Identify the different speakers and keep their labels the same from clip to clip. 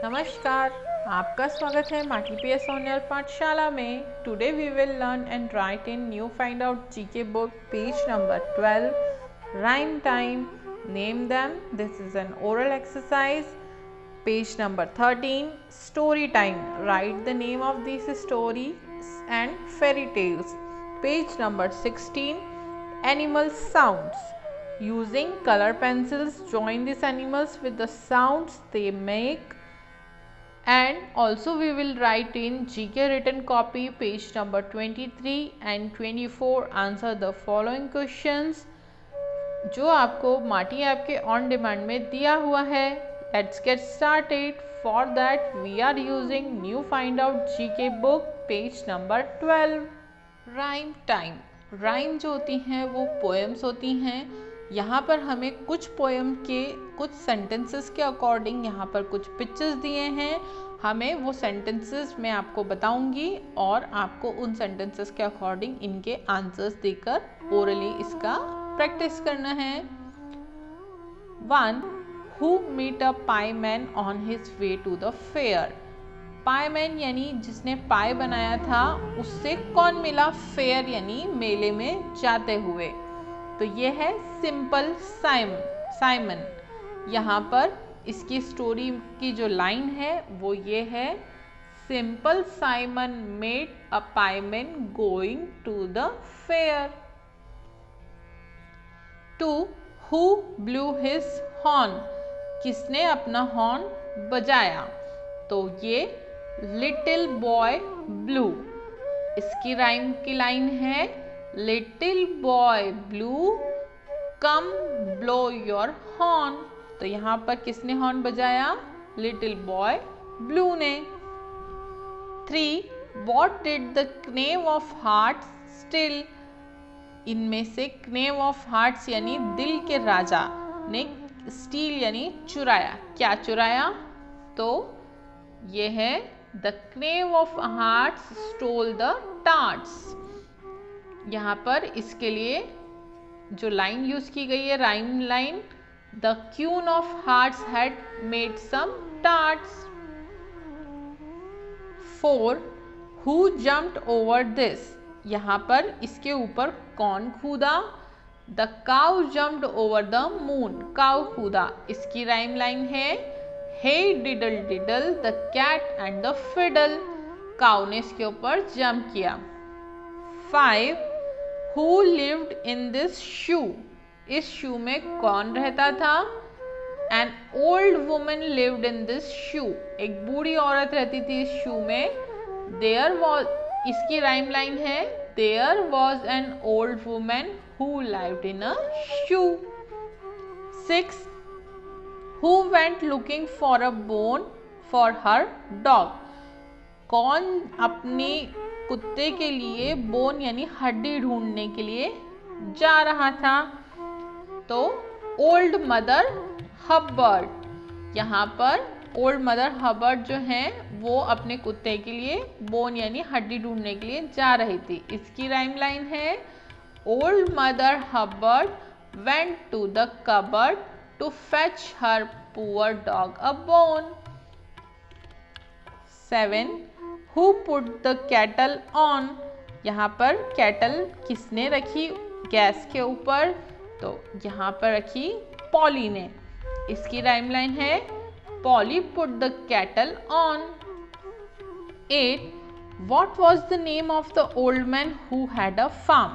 Speaker 1: नमस्कार, आपका स्वागत है माटी पी एस ऑनलाइन पाठशाला में। Today we will learn and write in new find out GK book page number 12 rhyme time. Name them. This is an oral exercise. Page number 13 story time. Write the name of this story and fairy tales. Page number 16 animal sounds. Using color pencils, join these animals with the sounds they make. And also we will write in GK written copy page number 23 and 24. Answer the following questions जो आपको माटी app के on demand में दिया हुआ है। Let's get started. For that we are using new find out GK book page number 12. Rhyme time. Rhyme जो होती हैं वो पोएम्स होती हैं। यहाँ पर हमें कुछ पोएम के कुछ सेंटेंसेस के अकॉर्डिंग यहाँ पर कुछ पिक्चर्स दिए हैं। हमें वो सेंटेंसेस मैं आपको बताऊंगी और आपको उन सेंटेंसेस के अकॉर्डिंग इनके आंसर्स देकर ओरली इसका प्रैक्टिस करना है। 1. Who meet a pieman on his way to the fair? पाईमैन यानी जिसने पाई बनाया था उससे कौन मिला? फेयर यानी मेले में जाते हुए। तो ये है सिंपल साइमन। यहाँ पर इसकी स्टोरी की जो लाइन है वो ये है, simple Simon met a pieman going to the fair. 2. Who blew his horn? किसने अपना हॉर्न बजाया? तो ये लिटिल बॉय ब्लू। इसकी राइम की लाइन है, little boy blue come blow your horn. तो यहाँ पर किसने हॉर्न बजाया? लिटिल बॉय ब्लू ने। 3. What did the knave of hearts steal? इनमें से knave of hearts यानी दिल के राजा ने स्टील यानी चुराया। क्या चुराया? तो ये है The knave of hearts stole the tarts। यहाँ पर इसके लिए जो लाइन यूज की गई है rhyme line, The queen of hearts had made some tarts। 4. Who jumped over this? यहाँ पर इसके ऊपर कौन कूदा? The cow jumped over the moon। काऊ कूदा। इसकी राइम लाइन है, Hey diddle diddle the cat and the fiddle। काऊ ने इसके ऊपर जंप किया। 5. Who lived in this shoe? इस शू में कौन रहता था? An old woman lived in this shoe। एक बूढ़ी औरत रहती थी इस शू में। There was, इसकी राइम लाइन है, There was an old woman who lived in a shoe। 6. Who went looking for a bone for her dog? कौन अपने कुत्ते के लिए बोन यानी हड्डी ढूंढने के लिए जा रहा था? तो ओल्ड मदर हबर्ड। यहाँ पर ओल्ड मदर हबर्ड जो है वो अपने कुत्ते के लिए बोन यानी हड्डी ढूंढने के लिए जा रही थी। इसकी राइम लाइन है, Old Mother Hubbard went to the cupboard to fetch her poor dog a bone। 7. Who put the kettle on? यहाँ पर kettle किसने रखी गैस के ऊपर? तो यहाँ पर रखी पॉली ने। इसकी राइम लाइन है, Polly put the kettle on। 8. What was the name of the old man who had a farm?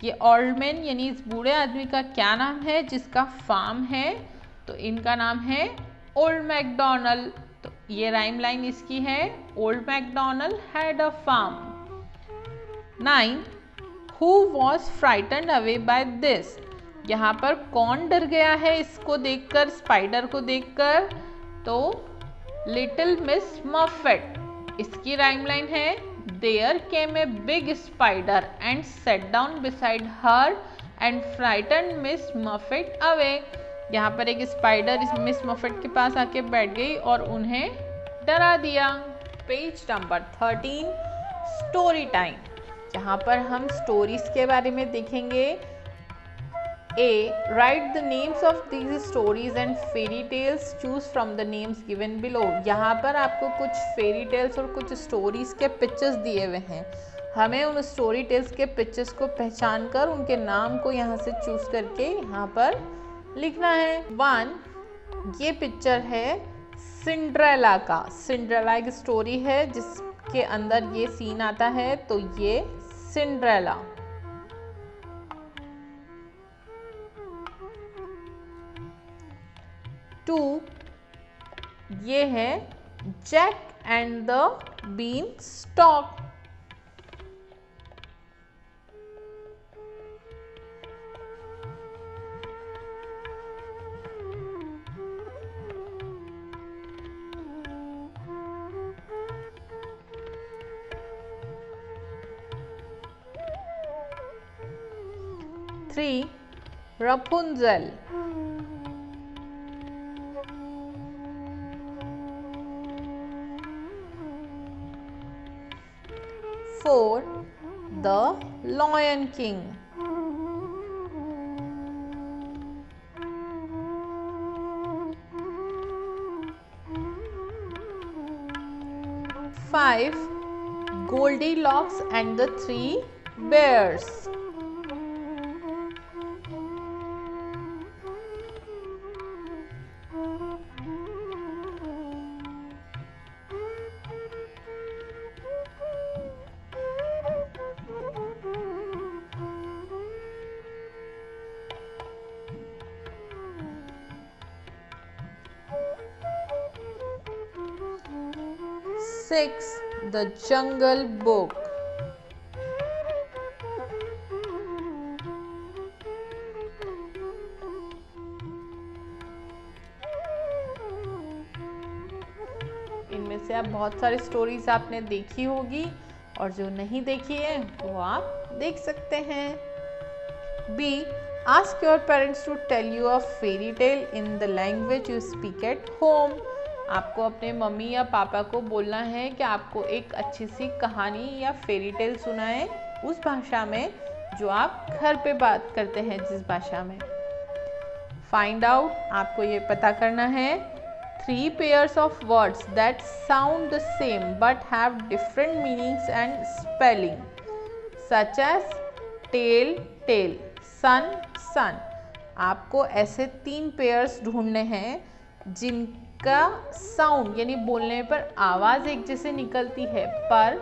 Speaker 1: ये ओल्ड मैन यानी इस बूढ़े आदमी का क्या नाम है जिसका फार्म है? तो इनका नाम है ओल्ड मैकडोनल्ड। तो ये राइम लाइन इसकी है, Old MacDonald had a farm. 9. Who was frightened away by this? यहाँ पर कौन डर गया है इसको देखकर, स्पाइडर को देखकर? तो लिटिल मिस मफेट। इसकी राइम लाइन है there came a big spider and sat down beside her and frightened Miss Muffet away. यहाँ पर एक स्पाइडर मिस मफिट के पास आके बैठ गई और उन्हें डरा दिया। पेज नंबर 13 स्टोरी टाइम, जहाँ पर हम स्टोरीज के बारे में देखेंगे। A. Write the names of these stories and fairy tales. Choose from the names given below. यहाँ पर आपको कुछ फेरी टेल्स और कुछ स्टोरीज के पिक्चर्स दिए हुए हैं। हमें उन स्टोरी टेल्स के पिक्चर्स को पहचान कर उनके नाम को यहाँ से चूज करके यहाँ पर लिखना है। 1. ये पिक्चर है सिंड्रेला का। सिंड्रेला एक स्टोरी है जिसके अंदर ये सीन आता है, तो ये सिंड्रेला। 2. ये है Jack and the beanstalk. 3. Rapunzel। 4. The Lion King। 5. Goldilocks and the Three Bears। 6. The Jungle Book। इनमें से आप बहुत सारी स्टोरीज आपने देखी होगी और जो नहीं देखी है वो आप देख सकते हैं। B. Ask your parents to tell you a fairy tale in the language you speak at home। आपको अपने मम्मी या पापा को बोलना है कि आपको एक अच्छी सी कहानी या फेरी टेल सुनाए उस भाषा में जो आप घर पे बात करते हैं, जिस भाषा में। फाइंड आउट, आपको ये पता करना है 3 pairs of words that sound the same but have different meanings and spelling, such as tail, tail, sun, sun। आपको ऐसे 3 पेयर्स ढूंढने हैं जिनका साउंड यानी बोलने पर आवाज़ एक जैसे निकलती है, पर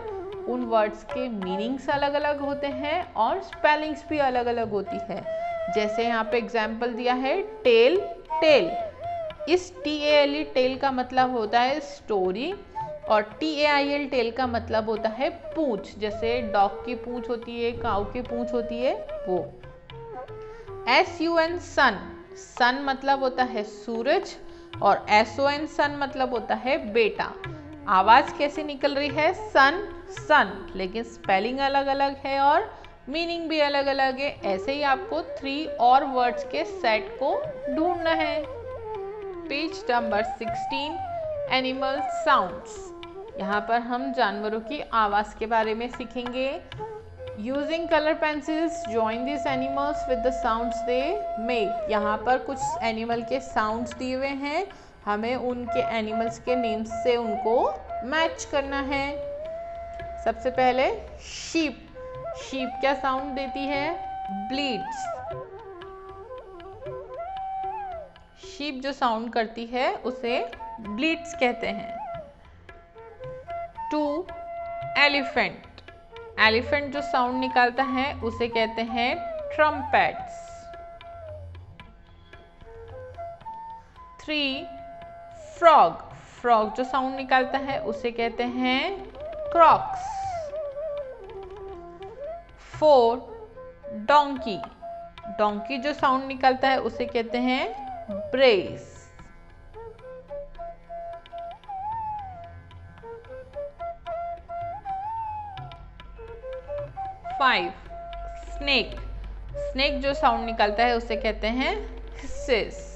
Speaker 1: उन वर्ड्स के मीनिंग्स अलग अलग होते हैं और स्पेलिंग्स भी अलग अलग होती है। जैसे यहाँ पे एग्जाम्पल दिया है टेल, टेल। इस TALE टेल का मतलब होता है स्टोरी और TAIL टेल का मतलब होता है पूंछ। जैसे डॉग की पूंछ होती है, काऊ की पूंछ होती है, वो। SUN सन, सन मतलब होता है सूरज और SON सन मतलब होता है बेटा। आवाज कैसे निकल रही है? सन, सन, लेकिन स्पेलिंग अलग अलग है और मीनिंग भी अलग अलग है। ऐसे ही आपको 3 और वर्ड्स के सेट को ढूंढना है। Page number 16 animal sounds. यहाँ पर हम जानवरों की आवाज़ के बारे में सीखेंगे। Using colour pencils join this animals with the sounds they make. यहाँ पर कुछ एनिमल के साउंड्स दिए हुए हैं, हमें उनके एनिमल्स के नेम्स से उनको मैच करना है। सबसे पहले शीप। शीप क्या साउंड देती है? ब्लीड्स। शीप जो साउंड करती है उसे ब्लीड्स कहते हैं। 2 एलिफेंट। एलिफेंट जो साउंड निकालता है उसे कहते हैं ट्रम्पेट्स। 3 फ्रॉग। फ्रॉग जो साउंड निकालता है उसे कहते हैं क्रॉक्स। 4 डोंकी। डोंकी जो साउंड निकालता है उसे कहते हैं ब्रेस। 5 स्नेक, स्नेक जो साउंड निकलता है उसे कहते हैं हिस्सेस।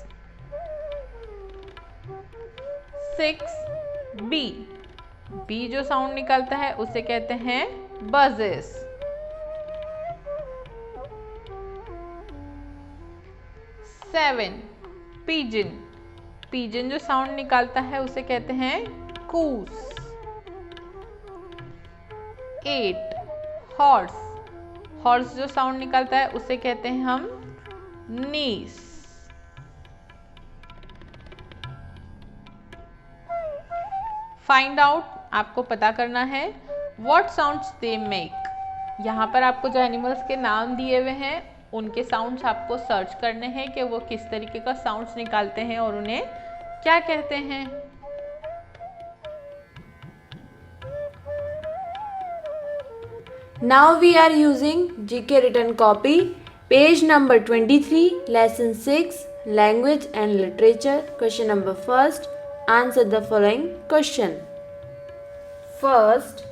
Speaker 1: 6 बी, बी जो साउंड निकलता है उसे कहते हैं बजेस। 7 पिजन, पिजन जो साउंड निकालता है उसे कहते हैं कूस। 8 हॉर्स, हॉर्स जो साउंड निकालता है उसे कहते हैं हम नीस। फाइंड आउट, आपको पता करना है व्हाट साउंड्स दे मेक। यहाँ पर आपको जो एनिमल्स के नाम दिए हुए हैं उनके साउंड्स आपको सर्च करने हैं कि वो किस तरीके का साउंड्स निकालते हैं और उन्हें क्या कहते हैं।
Speaker 2: Now we are using GK written copy, page number 23, lesson 6, language and literature. Question number first. Answer the following question. First,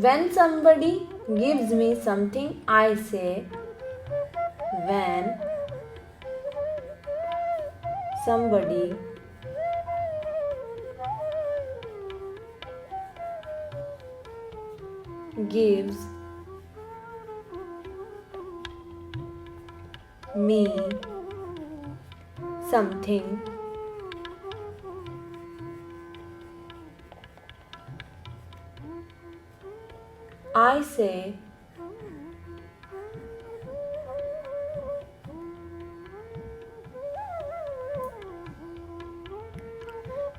Speaker 2: when somebody gives me something, I say, when somebody gives me something, I say,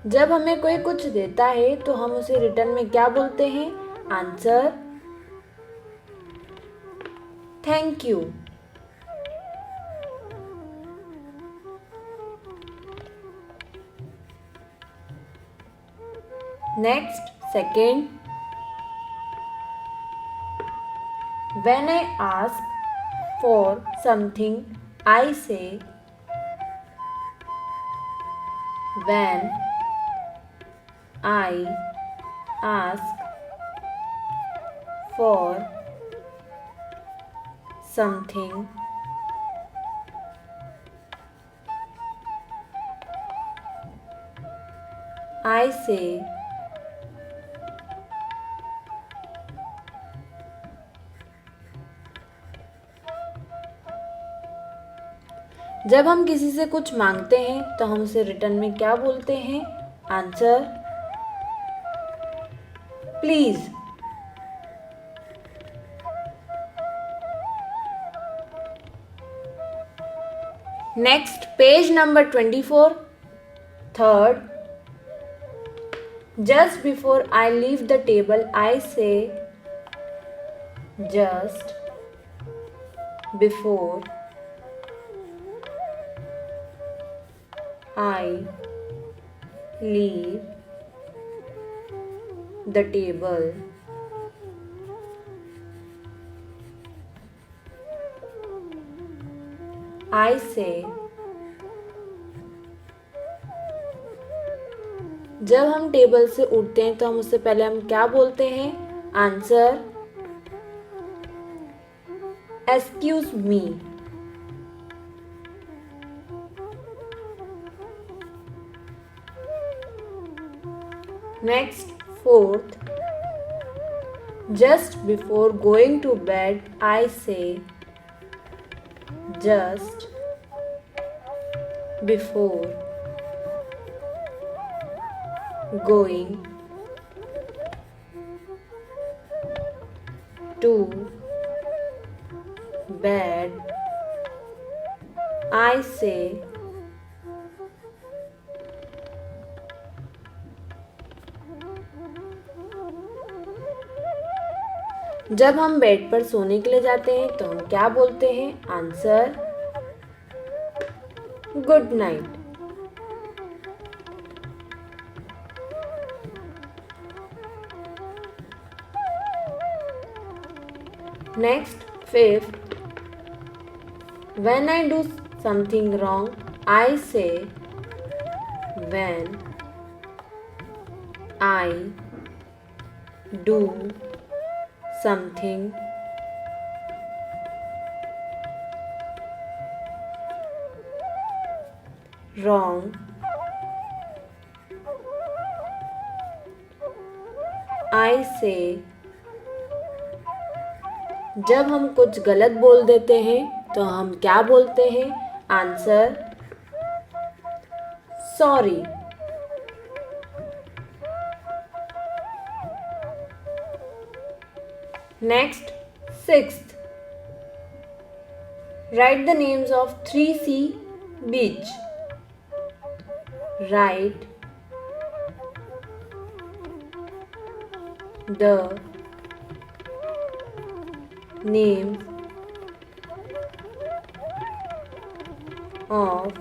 Speaker 2: जब हमें कोई कुछ देता है तो हम उसे return में क्या बोलते हैं? Answer, thank you. Next, second, when I ask for something, I say, when I ask for something, I say, जब हम किसी से कुछ मांगते हैं तो हम उसे रिटर्न में क्या बोलते हैं? Answer, please. Next, page number 24, third, just before I leave the table I say, just before I leave the table, I say, जब हम टेबल से उठते हैं तो हम उससे पहले हम क्या बोलते हैं? Answer, excuse me. Next, fourth, just before going to bed, I say, just before going to bed, I say, जब हम बेड पर सोने के लिए जाते हैं तो हम क्या बोलते हैं? Answer, good night. Next, fifth, when I do something wrong, I say, when I do something, wrong, I say। जब हम कुछ गलत बोल देते हैं तो हम क्या बोलते हैं? Answer sorry. Next, sixth, right the names of 3C beach. Right the names of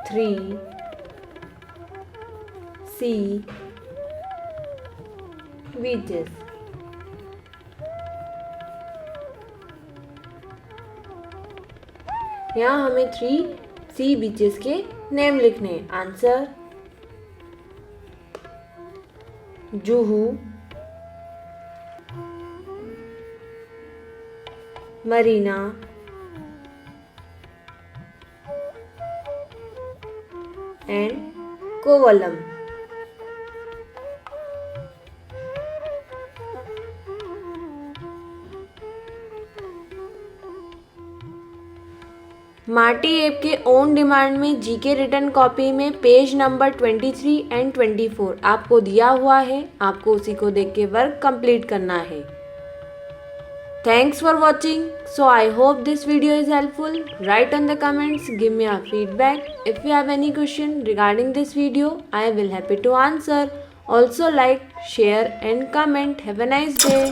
Speaker 2: 3C beaches। यहाँ हमें 3C बीचेस के नेम लिखने हैं। Answer Juhu, Marina, and Kovalam. मार्टी ऐप के ओन डिमांड में जीके रिटर्न कॉपी में पेज नंबर 23 एंड 24 आपको दिया हुआ है। आपको उसी को देख के वर्क कंप्लीट करना है। Thanks for watching. So I hope this video is helpful. Write on the comments, give me your feedback. If you have any question regarding this video, I will happy to answer. Also like, share and comment. Have a nice day.